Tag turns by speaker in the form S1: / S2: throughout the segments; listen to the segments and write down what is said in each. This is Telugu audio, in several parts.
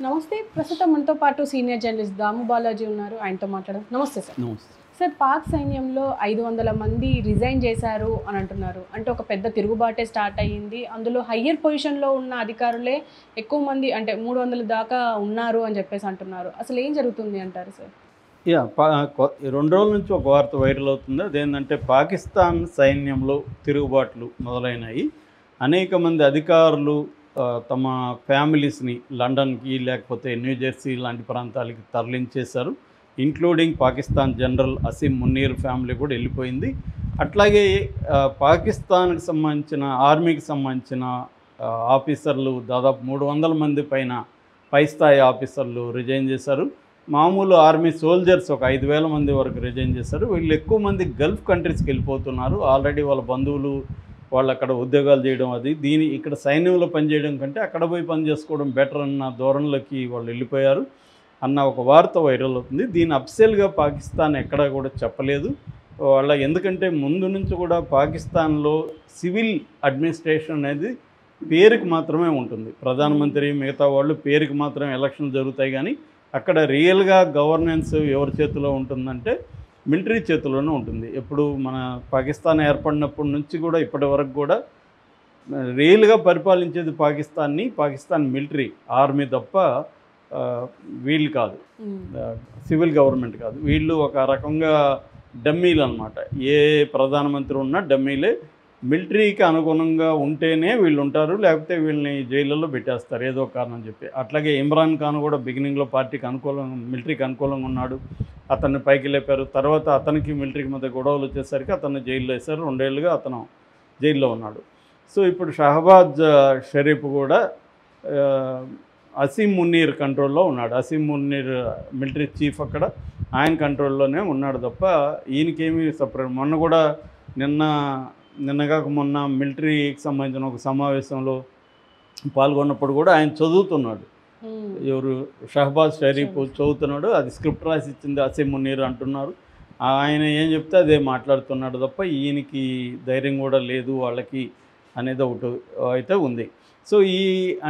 S1: నమస్తే. ప్రస్తుతం మనతో పాటు సీనియర్ జర్నలిస్ట్ దాము బాలాజీ ఉన్నారు. ఆయనతో మాట్లాడదాం. నమస్తే సార్.
S2: నమస్తే.
S1: సార్, పాక్ సైన్యంలో 500 మంది రిజైన్ చేశారు అని అంటున్నారు. అంటే ఒక పెద్ద తిరుగుబాటే స్టార్ట్ అయ్యింది. అందులో హయ్యర్ పొజిషన్లో ఉన్న అధికారులే ఎక్కువ మంది, అంటే 300 దాకా ఉన్నారు అని చెప్పేసి అంటున్నారు. అసలు ఏం జరుగుతుంది అంటారు సార్?
S2: యా 2 రోజుల నుంచి ఒక వార్త వైరల్ అవుతుంది. అదేంటంటే పాకిస్తాన్ సైన్యంలో తిరుగుబాట్లు మొదలైనాయి. అనేక మంది అధికారులు తమ ఫ్యామిలీస్ని లండన్కి లేకపోతే న్యూజెర్సీ లాంటి ప్రాంతాలకి తరలించేశారు. Including Pakistan general Asim Munir family కూడా వెళ్ళిపోయింది. అట్లాగే పాకిస్తాన్కి సంబంధించిన ఆర్మీకి సంబంధించిన ఆఫీసర్లు దాదాపు 300 మంది పైన పై స్థాయి ఆఫీసర్లు రిజైన్ చేశారు. మామూలు ఆర్మీ సోల్జర్స్ ఒక 5,000 మంది వరకు రిజైన్ చేశారు. వీళ్ళు ఎక్కువ మంది గల్ఫ్ కంట్రీస్కి వెళ్ళిపోతున్నారు. ఆల్రెడీ వాళ్ళ బంధువులు వాళ్ళు అక్కడ ఉద్యోగాలు చేయడం, ఇక్కడ సైన్యంలో పనిచేయడం కంటే అక్కడ పోయి పని చేసుకోవడం బెటర్ అన్న ధోరణిలోకి వాళ్ళు వెళ్ళిపోయారు అన్న ఒక వార్త వైరల్ అవుతుంది. దీన్ని అఫీషియల్గా పాకిస్తాన్ ఎక్కడా కూడా చెప్పలేదు. ఎందుకంటే ముందు నుంచి కూడా పాకిస్తాన్లో సివిల్ అడ్మినిస్ట్రేషన్ అనేది పేరుకి మాత్రమే ఉంటుంది. ప్రధానమంత్రి మిగతా వాళ్ళు పేరుకి మాత్రమే ఎలక్షన్లు జరుగుతాయి, కానీ అక్కడ రియల్గా గవర్నెన్స్ ఎవరి చేతిలో ఉంటుందంటే మిలిటరీ చేతిలోనే ఉంటుంది. ఎప్పుడు మన పాకిస్తాన్ ఏర్పడినప్పటి నుంచి కూడా ఇప్పటి వరకు కూడా రియల్గా పరిపాలించేది పాకిస్తాన్ మిలిటరీ ఆర్మీ తప్ప వీళ్ళు కాదు, సివిల్ గవర్నమెంట్ కాదు. వీళ్ళు ఒక రకంగా డమ్మీలు అనమాట. ఏ ప్రధానమంత్రి ఉన్నా డమ్మీలే. మిలిటరీకి అనుగుణంగా ఉంటేనే వీళ్ళు ఉంటారు, లేకపోతే వీళ్ళని జైళ్ళల్లో పెట్టేస్తారు ఏదో కారణం చెప్పి. అట్లాగే ఇమ్రాన్ ఖాన్ కూడా బిగినింగ్లో మిలిటరీకి అనుకూలంగా ఉన్నాడు. అతన్ని పైకి లేపారు. తర్వాత అతనికి మిలిటరీకి మధ్య గొడవలు వచ్చేసరికి అతన్ని జైల్లో వేశారు. 2 ఏళ్ళుగా అతను జైల్లో ఉన్నాడు. సో ఇప్పుడు షహబాజ్ షరీఫ్ కూడా అసీం మున్నీర్ కంట్రోల్లో ఉన్నాడు. అసీం మున్నీర్ మిలిటరీ చీఫ్, అక్కడ ఆయన కంట్రోల్లోనే ఉన్నాడు తప్ప ఈయనకేమీ సపరేట్. మొన్న మిలిటరీకి సంబంధించిన ఒక సమావేశంలో పాల్గొన్నప్పుడు కూడా ఆయన చదువుతున్నాడు. ఎవరు? షహబాజ్ షరీఫ్ చదువుతున్నాడు. అది స్క్రిప్ట్ రాసి ఇచ్చింది అసీం మున్నీర్ అంటున్నారు. ఆయన ఏం చెప్తే అదే మాట్లాడుతున్నాడు తప్ప ఈయనకి ధైర్యం కూడా లేదు వాళ్ళకి అనేది ఒకటి అయితే ఉంది. సో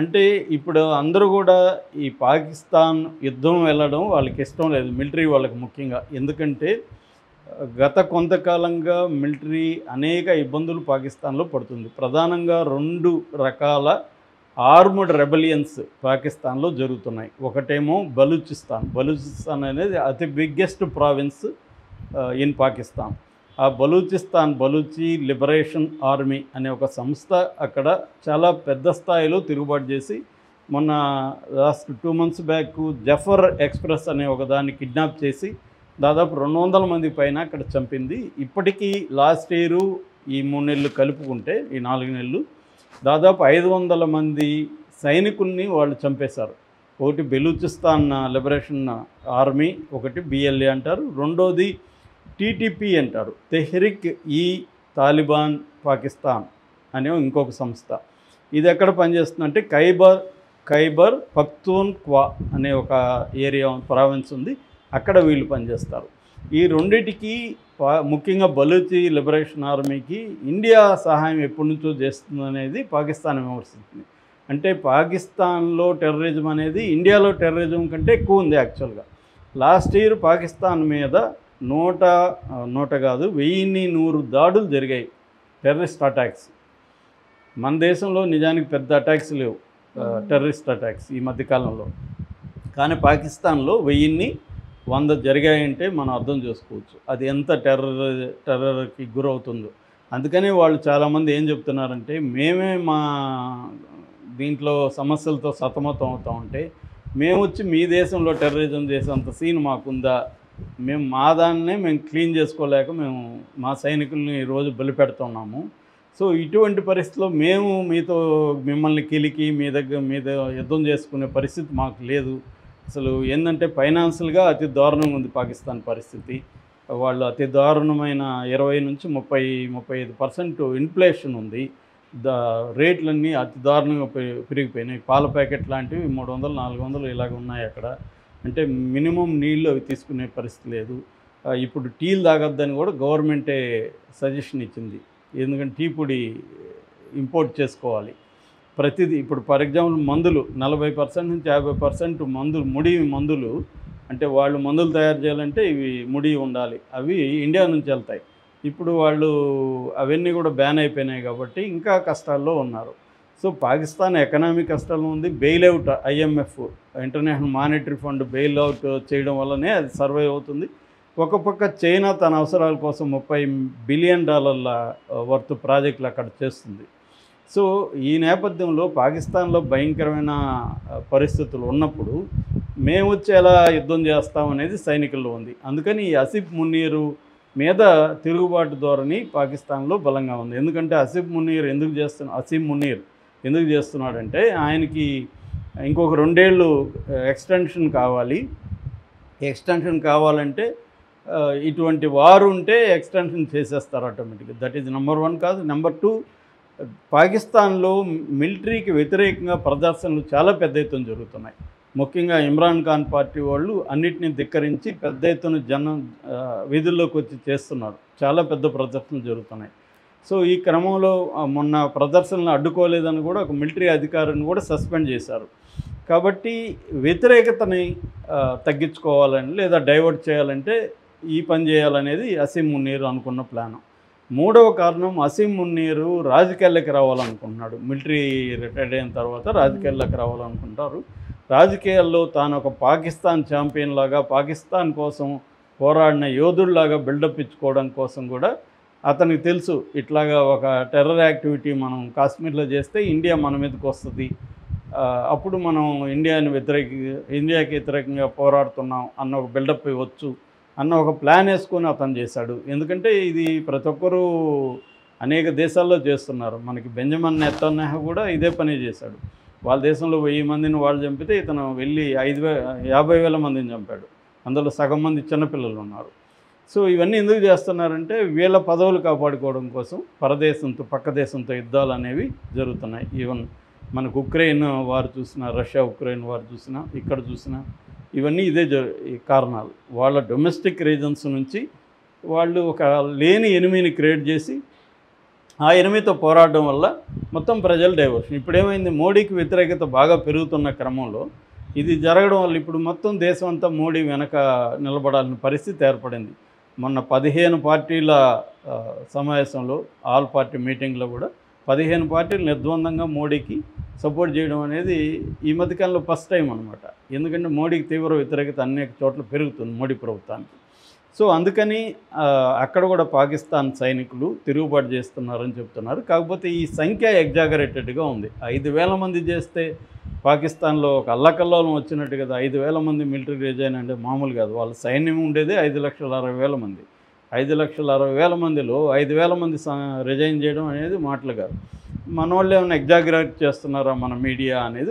S2: అంటే ఇప్పుడు అందరూ కూడా ఈ పాకిస్తాన్ యుద్ధం వెళ్ళడం వాళ్ళకి ఇష్టం లేదు, మిలిటరీ వాళ్ళకి ముఖ్యంగా. ఎందుకంటే గత కొంతకాలంగా మిలిటరీ అనేక ఇబ్బందులు పాకిస్తాన్లో పడుతుంది. ప్రధానంగా 2 రకాల ఆర్మ్డ్ రెబలియన్స్ పాకిస్తాన్లో జరుగుతున్నాయి. ఒకటేమో బలూచిస్తాన్ అనేది అతి బిగ్గెస్ట్ ప్రావిన్స్ ఇన్ పాకిస్తాన్. ఆ బలూచి లిబరేషన్ ఆర్మీ అనే ఒక సంస్థ అక్కడ చాలా పెద్ద స్థాయిలో తిరుగుబాటు చేసి మొన్న last 2 months back Jaffar express అనే ఒక దాన్ని కిడ్నాప్ చేసి దాదాపు 200 మంది పైన అక్కడ చంపింది. ఇప్పటికీ లాస్ట్ ఇయర్ ఈ 3 నెలలు కలుపుకుంటే ఈ 4 నెలలు దాదాపు 500 మంది సైనికుల్ని వాళ్ళు చంపేశారు. ఒకటి బెలూచిస్తాన్ లిబరేషన్ ఆర్మీ, ఒకటి BLA అంటారు, రెండోది TTP అంటారు, తెహ్రిక్ ఈ తాలిబాన్ పాకిస్తాన్ అనే ఇంకొక సంస్థ. ఇది ఎక్కడ పనిచేస్తుందంటే ఖైబర్ పఖ్తూన్ఖ్వా అనే ఒక ఏరియా ప్రావిన్స్ ఉంది, అక్కడ వీళ్ళు పనిచేస్తారు. ఈ రెండిటికి ముఖ్యంగా బలూచి లిబరేషన్ ఆర్మీకి ఇండియా సహాయం ఎప్పటి నుంచో చేస్తుందనేది పాకిస్తాన్ విమర్శిస్తుంది. అంటే పాకిస్తాన్లో టెర్రరిజం అనేది ఇండియాలో టెర్రరిజం కంటే ఎక్కువ ఉంది యాక్చువల్గా. లాస్ట్ ఇయర్ పాకిస్తాన్ మీద 1100 దాడులు జరిగాయి, టెర్రరిస్ట్ అటాక్స్. మన దేశంలో నిజానికి పెద్ద అటాక్స్ లేవు, టెర్రరిస్ట్ అటాక్స్ ఈ మధ్యకాలంలో. కానీ పాకిస్తాన్లో 1100 జరిగాయంటే మనం అర్థం చేసుకోవచ్చు అది ఎంత టెర్రర్కి గురవుతుందో. అందుకని వాళ్ళు చాలామంది ఏం చెప్తున్నారంటే, మేమే మా దీంట్లో సమస్యలతో సతమతం అవుతా ఉంటే మేము వచ్చి మీ దేశంలో టెర్రరిజం చేసేంత సీన్ మాకుందా? మేము క్లీన్ చేసుకోలేక మేము మా సైనికుల్ని రోజు బలిపెడుతున్నాము. సో ఇటువంటి పరిస్థితిలో మేము మిమ్మల్ని కిలికి మీద యుద్ధం చేసుకునే పరిస్థితి మాకు లేదు. అసలు ఏంటంటే ఫైనాన్షియల్గా అతి దారుణంగా ఉంది పాకిస్తాన్ పరిస్థితి. వాళ్ళు అతి దారుణమైన 20 నుంచి 35% ఇన్ఫ్లేషన్ ఉంది. రేట్లన్నీ అతి దారుణంగా పెరిగిపోయినాయి. పాల ప్యాకెట్ లాంటివి 300, 400 ఇలాగ ఉన్నాయి అక్కడ. అంటే మినిమం నీళ్ళు అవి తీసుకునే పరిస్థితి లేదు. ఇప్పుడు టీలు తాగొద్దని కూడా గవర్నమెంటే సజెషన్ ఇచ్చింది, ఎందుకంటే టీ పొడి ఇంపోర్ట్ చేసుకోవాలి. ప్రతిదీ ఇప్పుడు ఫర్ ఎగ్జాంపుల్ మందులు 40% నుంచి 50% మందులు ముడి మందులు అంటే వాళ్ళు మందులు తయారు చేయాలంటే ఇవి ముడి ఉండాలి, అవి ఇండియా నుంచి వెళ్తాయి. ఇప్పుడు వాళ్ళు అవన్నీ కూడా బ్యాన్ అయిపోయినాయి కాబట్టి ఇంకా కష్టాల్లో ఉన్నారు. సో పాకిస్తాన్ ఎకనామిక్ కష్టాల్లో ఉంది. Bailout IMF international monetary fund bailout చేయడం వల్లనే అది సర్వైవ్ అవుతుంది. ఒక పక్క చైనా తన అవసరాల కోసం $30 బిలియన్ వర్త్ ప్రాజెక్టులు అక్కడ చేస్తుంది. సో ఈ నేపథ్యంలో పాకిస్తాన్లో భయంకరమైన పరిస్థితులు ఉన్నప్పుడు మేము వచ్చి ఎలా యుద్ధం చేస్తామనేది సైనికుల్లో ఉంది. అందుకని ఈ ఆసిఫ్ మునీర్ మీద తిరుగుబాటు ధోరణి పాకిస్తాన్లో బలంగా ఉంది. ఎందుకంటే అసీం మునీర్ ఎందుకు చేస్తున్నాడంటే ఆయనకి ఇంకొక 2 ఏళ్ళు ఎక్స్టెన్షన్ కావాలి. ఎక్స్టెన్షన్ కావాలంటే ఇటువంటి వారు ఉంటే ఎక్స్టెన్షన్ చేసేస్తారు ఆటోమేటిక్గా. దట్ ఈజ్ నెంబర్ 1 కాదు. నెంబర్ 2, పాకిస్తాన్లో మిలిటరీకి వ్యతిరేకంగా ప్రదర్శనలు చాలా పెద్ద ఎత్తున జరుగుతున్నాయి. ముఖ్యంగా ఇమ్రాన్ ఖాన్ పార్టీ వాళ్ళు అన్నిటినీ ధిక్కరించి పెద్ద ఎత్తున వీధుల్లోకి వచ్చి చేస్తున్నారు. చాలా పెద్ద ప్రదర్శనలు జరుగుతున్నాయి. సో ఈ క్రమంలో మొన్న ప్రదర్శనలు అడ్డుకోలేదని కూడా ఒక మిలిటరీ అధికారిని కూడా సస్పెండ్ చేశారు. కాబట్టి వ్యతిరేకతని తగ్గించుకోవాలని లేదా డైవర్ట్ చేయాలంటే ఈ పని చేయాలనేది అసీం మునీర్ అనుకున్న ప్లాను. 3వ కారణం, అసీం మునీర్ రాజకీయాల్లోకి రావాలనుకుంటున్నాడు. మిలిటరీ రిటైర్డ్ అయిన తర్వాత రాజకీయాల్లోకి రావాలనుకుంటారు. రాజకీయాల్లో తాను ఒక పాకిస్తాన్ ఛాంపియన్ లాగా, పాకిస్తాన్ కోసం పోరాడిన యోధుడిలాగా బిల్డప్ ఇచ్చుకోవడం కోసం కూడా అతనికి తెలుసు ఇట్లాగా ఒక టెర్రర్ యాక్టివిటీ మనం కాశ్మీర్లో చేస్తే ఇండియా మన మీదకి వస్తుంది, అప్పుడు మనం ఇండియాకి వ్యతిరేకంగా పోరాడుతున్నాం అన్న ఒక బిల్డప్ ఇవ్వచ్చు అన్న ఒక ప్లాన్ వేసుకొని అతను చేశాడు. ఎందుకంటే ఇది ప్రతి ఒక్కరూ అనేక దేశాల్లో చేస్తున్నారు. మనకి బెంజమిన్ నెతన్యాహు కూడా ఇదే పని చేశాడు. వాళ్ళ దేశంలో 1000 మందిని వాళ్ళు చంపితే ఇతను వెళ్ళి 50,000 మందిని చంపాడు. అందులో సగం మంది చిన్నపిల్లలు ఉన్నారు. సో ఇవన్నీ ఎందుకు చేస్తున్నారంటే వీళ్ళ పదవులు కాపాడుకోవడం కోసం పక్క దేశంతో యుద్ధాలు అనేవి జరుగుతున్నాయి. ఈవెన్ మనకు ఉక్రెయిన్ వారు చూసినా, రష్యా ఉక్రెయిన్ వారు చూసినా, ఇక్కడ చూసినా ఇవన్నీ ఇదే కారణాలు. వాళ్ళ డొమెస్టిక్ రీజన్స్ నుంచి వాళ్ళు ఒక లేని ఎనిమిని క్రియేట్ చేసి ఆ ఎనిమితో పోరాడడం వల్ల మొత్తం ప్రజలు డైవర్షన్. ఇప్పుడేమైంది, మోడీకి వ్యతిరేకత బాగా పెరుగుతున్న క్రమంలో ఇది జరగడం వల్ల ఇప్పుడు మొత్తం దేశం అంతా మోడీ వెనక నిలబడాల్సిన పరిస్థితి ఏర్పడింది. మొన్న 15 పార్టీల సమావేశంలో, ఆల్ పార్టీ మీటింగ్లో కూడా 15 పార్టీలు నిర్ద్వందంగా మోడీకి సపోర్ట్ చేయడం అనేది ఈ మధ్యకాలంలో ఫస్ట్ టైం అనమాట. ఎందుకంటే మోడీకి తీవ్ర వ్యతిరేకత అనేక చోట్ల పెరుగుతుంది మోడీ ప్రభుత్వానికి. సో అందుకని అక్కడ కూడా పాకిస్తాన్ సైనికులు తిరుగుబాటు చేస్తున్నారని చెప్తున్నారు. కాకపోతే ఈ సంఖ్య ఎగ్జాగరేటెడ్గా ఉంది. 5,000 మంది చేస్తే పాకిస్తాన్లో ఒక అల్లకల్లోలం వచ్చినట్టు కదా. 5,000 మంది మిలిటరీ రిజైన్ అంటే మామూలు కాదు. వాళ్ళ సైన్యం ఉండేదే 5,60,000 మంది. 5,60,000 మందిలో 5,000 మంది రిజైన్ చేయడం అనేది మాటలు కాదు. మన వాళ్ళు ఏమైనా ఎగ్జాగరేట్ చేస్తున్నారా మన మీడియా అనేది